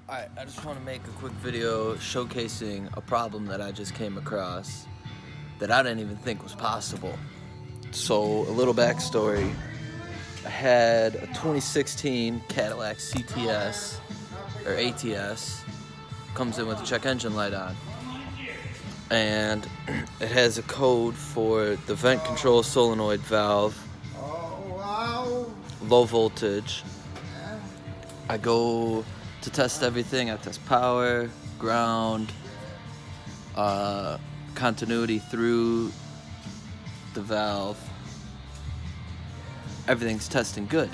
Alright, I just want to make a quick video showcasing a problem that I just came across that I didn't even think was possible. So, a little backstory. I had a 2016 Cadillac CTS, or ATS, comes in with a check engine light on. And it has a code for the vent control solenoid valve, low voltage. I go to test everything. I test power, ground, continuity through the valve. Everything's testing good.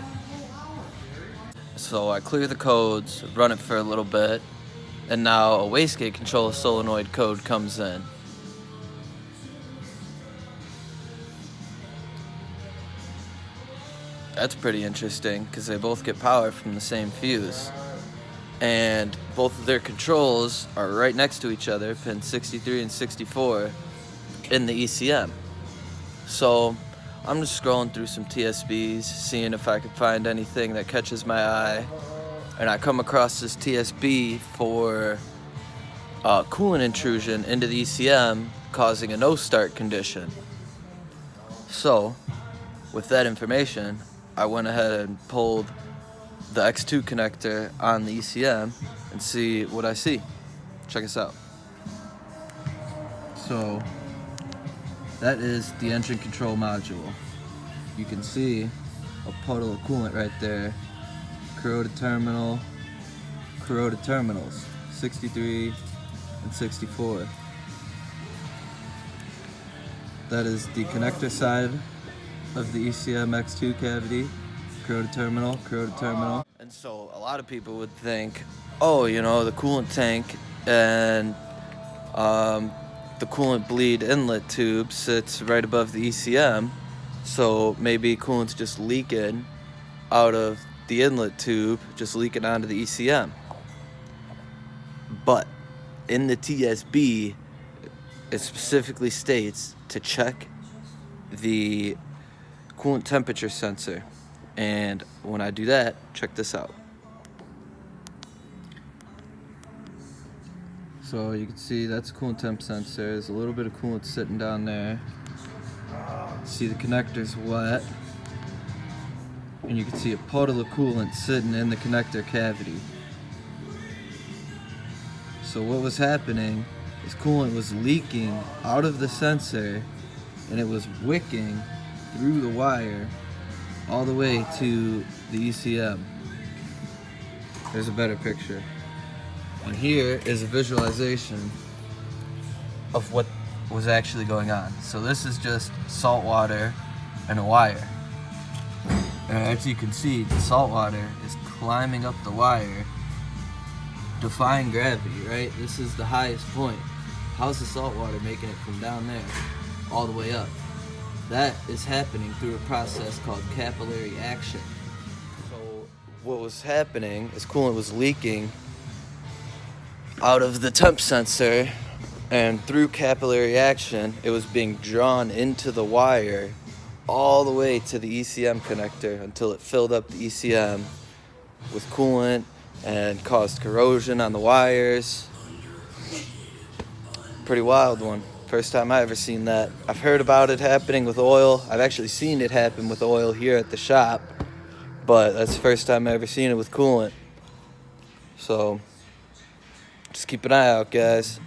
So I clear the codes, run it for a little bit, and now a wastegate control solenoid code comes in. That's pretty interesting because they both get power from the same fuse. And both of their controls are right next to each other, pins 63 and 64 in the ECM. So I'm just scrolling through some TSBs, seeing if I could find anything that catches my eye. And I come across this TSB for coolant intrusion into the ECM, causing a no start condition. So with that information, I went ahead and pulled the X2 connector on the ECM and see what I see. Check us out. So that is the engine control module. You can see a puddle of coolant right there. Corroded terminals, 63 and 64. That is the connector side of the ECM X2 cavity. Corroded terminal. And so a lot of people would think, oh, you know, the coolant tank and the coolant bleed inlet tube sits right above the ECM, so maybe coolant's just leaking out of the inlet tube, just leaking onto the ECM. But in the TSB, it specifically states to check the coolant temperature sensor. And when I do that, check this out. So you can see that's coolant temp sensor. There's a little bit of coolant sitting down there. See the connector's wet. And you can see a puddle of coolant sitting in the connector cavity. So what was happening is coolant was leaking out of the sensor and it was wicking through the wire all the way to the ECM. There's a better picture. And here is a visualization of what was actually going on. So this is just salt water and a wire. And as you can see, the salt water is climbing up the wire, defying gravity, right? This is the highest point. How's the salt water making it from down there all the way up? That is happening through a process called capillary action. So what was happening is coolant was leaking out of the temp sensor, and through capillary action, it was being drawn into the wire all the way to the ECM connector until it filled up the ECM with coolant and caused corrosion on the wires. Pretty wild one. First time I ever seen that. I've heard about it happening with oil. I've actually seen it happen with oil here at the shop, but that's the first time I ever seen it with coolant. So just keep an eye out, guys.